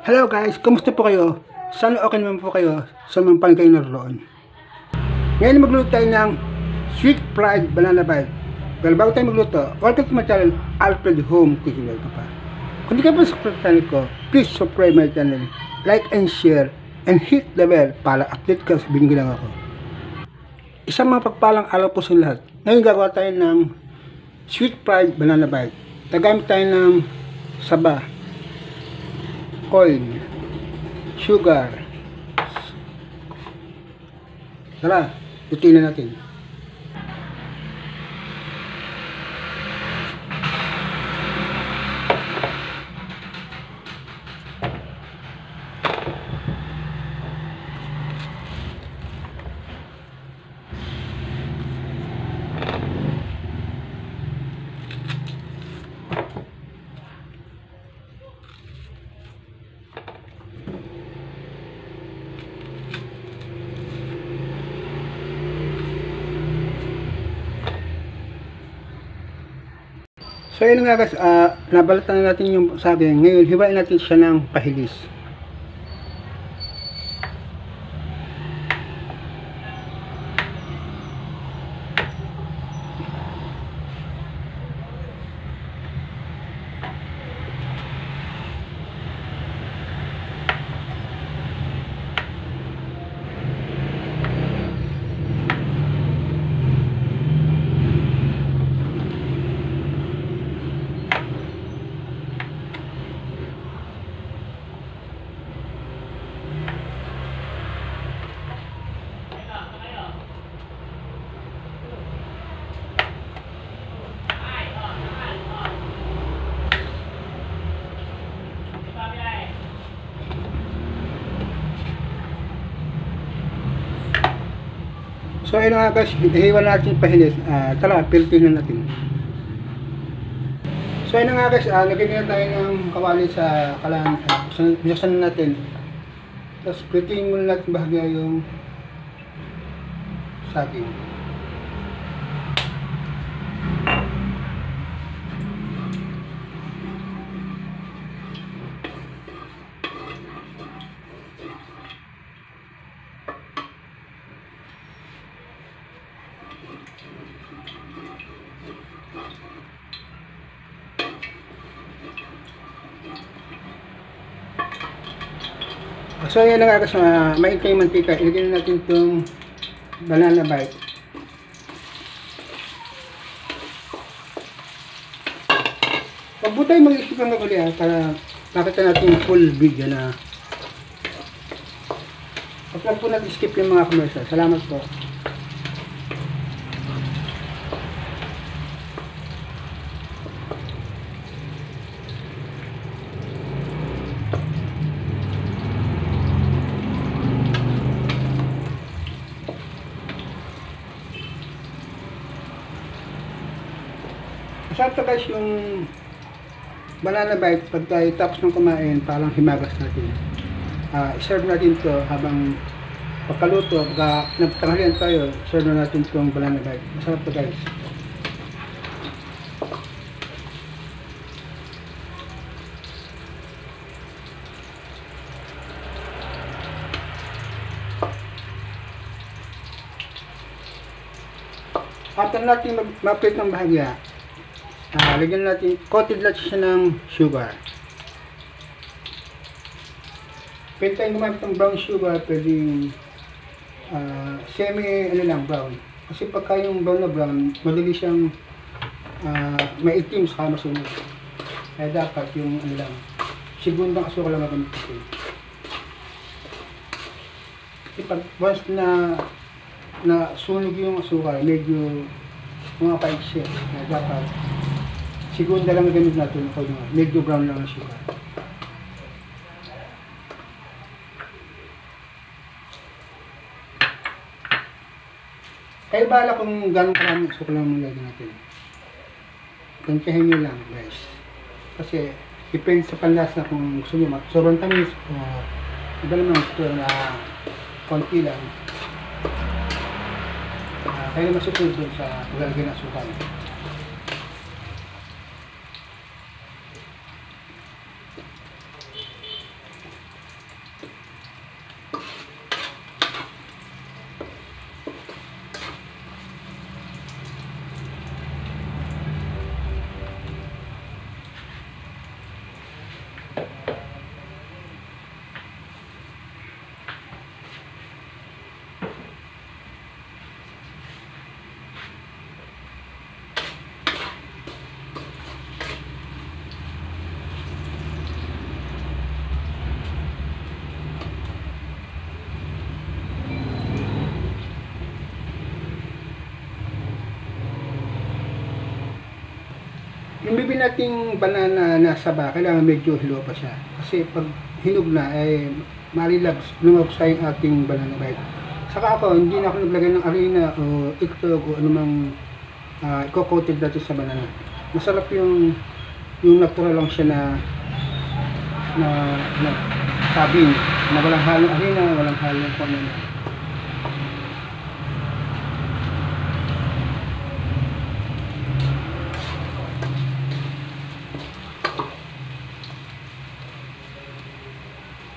Hello guys, kumusta po kayo? Sana okay naman po kayo sa mga panay kayo naroon. Ngayon magluto tayo ng sweet fried banana bite. Pero bago tayo magluto, welcome to my channel, Alfred Home Cooking Life pa. Kung di ka pa subscribe sa channel ko, please subscribe my channel, like and share, and hit the bell para update ka sa binigyan lang ako. Isang mga pagpalang araw po sa lahat. Ngayon gagawa tayo ng sweet fried banana bite. Gagamit tayo ng saba, oil, sugar. Tara, lutuin na natin. So yun nga guys, nabalatan na natin yung saging. Ngayon, hiwain natin siya ng pahilis. So ayun nga guys, hiwa natin pahilis. Tara, piltin na natin. So ayun nga guys, lagyan na tayo ng kawali sa kalan. Buksan na natin. Tapos piltin muna natin bahagya yung saging. So yan na nga guys, maintay yung mantika. Ilagay na natin itong banana bite. Huwag po tayo mag-isip ng maguli para makita natin yung full video na. Huwag po natin skip yung mga commercial. Salamat po. Masarap to guys yung banana bite pag tayo tapos ng kumain, parang himagas natin. I-serve natin to habang pagkaluto, pagka nagtanghalian tayo, serve na natin itong banana bite. Masarap to guys. After natin ma-plate ng bahagya, lagyan natin, coated natin siya ng sugar. Pwede tayong gumamit ng brown sugar, pwedeng brown. Kasi pagka yung brown na brown, madali siyang maitim sa masunog. Kaya dapat yung segundang asukal lang magamit ito. Kasi pag once na sunog yung asukal, medyo mga paik siya. Kaya dapat segunda lang gamit natin o medyo brown lang ang sugar. Kaya bahala kung gano'ng karaming sugar lang nilagay natin. Tansyahin nyo lang guys. Kasi depende sa panlasa kung gusto nyo sobrang tamis o iba naman gusto na konti lang. Kaya masusunod dun sa paglalagay ng asukal. bibili nating banana na saba, kailangan medyo hilaw pa siya. Kasi pag hinog na, ay malilabs, lumabas sa yung ating banana bite. Saka ako, hindi na ako naglagay ng arena o iktog o anumang i-coated natin sa banana. Masarap yung natural lang siya na sabing, na walang halong arena, walang halong kung ano.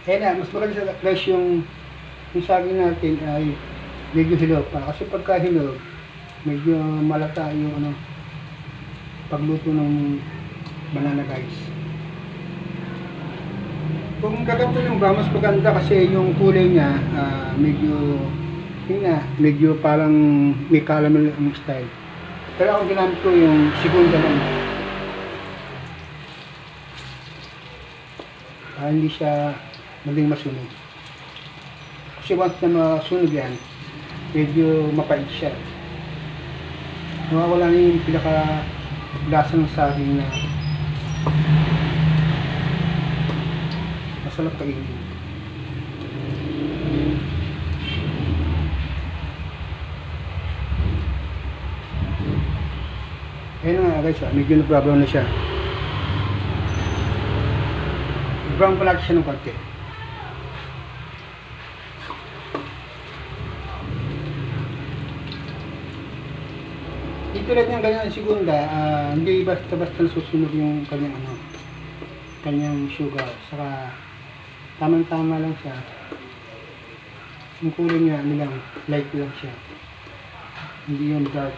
Kaya na, mas maganda guys yung saging natin ay medyo hilaw pa. Kasi pagka hilaw, medyo malata yung pagluto ng banana guys. Kung gaganto yung ba, mas maganda kasi yung kulay niya medyo parang may caramel ang style. Pero ako ginamit ko yung segunda lang. Hindi siya maging masunog. Kasi once na masunog yan, medyo mapait siya. Nawawala na yung pinaka-lasa ng saging na masarap kainin. Ayan nga guys, medyo nag-brown na siya. Brown pa natin siya ng konti. Dito lang yung ganyan segunda, hindi basta-basta nasusunod yung kanyang sugar. Saka tamang-tama lang siya. Yung kulay niya, light lang siya. Hindi yung dark.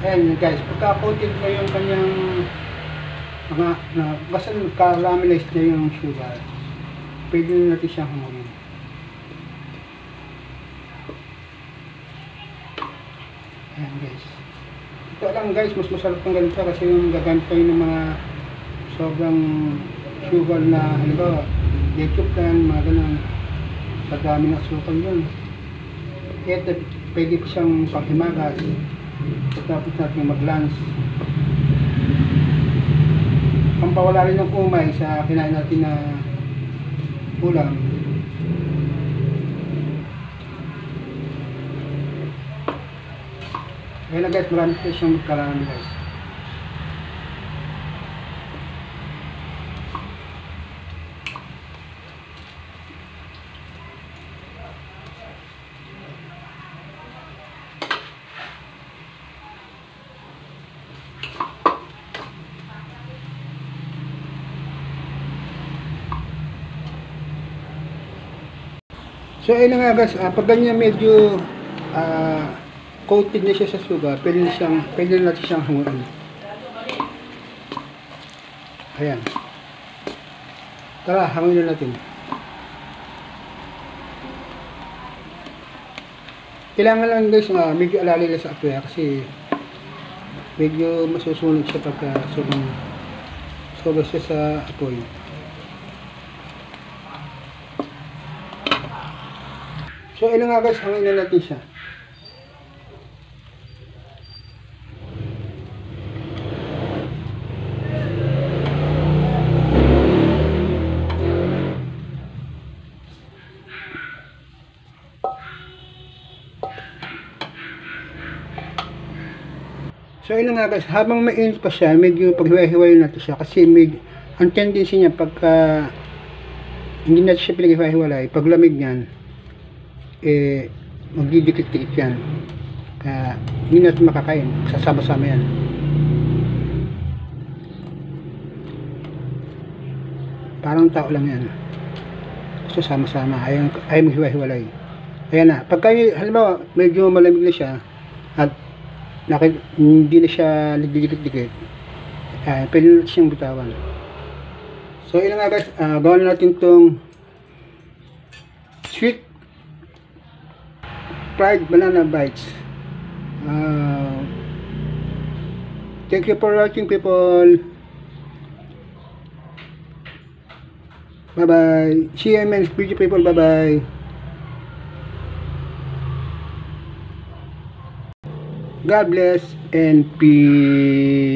Ayan guys, pagka-coated na yung kanyang basta caramelize na yung sugar, pwede na natin siyang hangulin. Ayan guys. Ito lang guys, mas masarap ng ganito kasi yung gagamit tayo ng mga sobrang sugar na halimbawa, ketchup yan, mga ganun. Sa dami ng asukal yun. Ito, pwede pa siyang panghimagas. Tapos natin mag-lunch. Pampawala rin ng umay sa kinain natin na ulam. Ayan na guys, marami ko siyang magkarami guys. So ayun na nga guys, pag ganyan medyo coated na siya sa sugar, pwede na natin siyang hanguin. Ayan. Tara, hanguin na natin. Kailangan lang guys medyo alalila sa apoy kasi medyo masusunog siya pagka sobrang siya sa apoy. So, ayun nga guys, hangin na natin siya. So, ayun nga guys, habang mainit pa siya, medyo paghiwa-hiwain natin siya kasi ang tendency niya pagka hindi natin siya pinaghiwa-hiwalay, pag lamig niyan, magdidikit-dikit yan. Kaya hindi natin makakain, sasama-sama yan. Parang tao lang yan. So sama-sama, ayaw maghiwa-hiwalay. Ayan na, pagka halimbawa medyo malamig na siya at hindi na siya nagdidikit-dikit, Ayan, pwede natin siyang bitawan. So, yun nga guys, gawin natin tong sweet fried banana bites. Thank you for watching, people. Bye bye. See you in my next video, people. Bye bye. God bless and peace.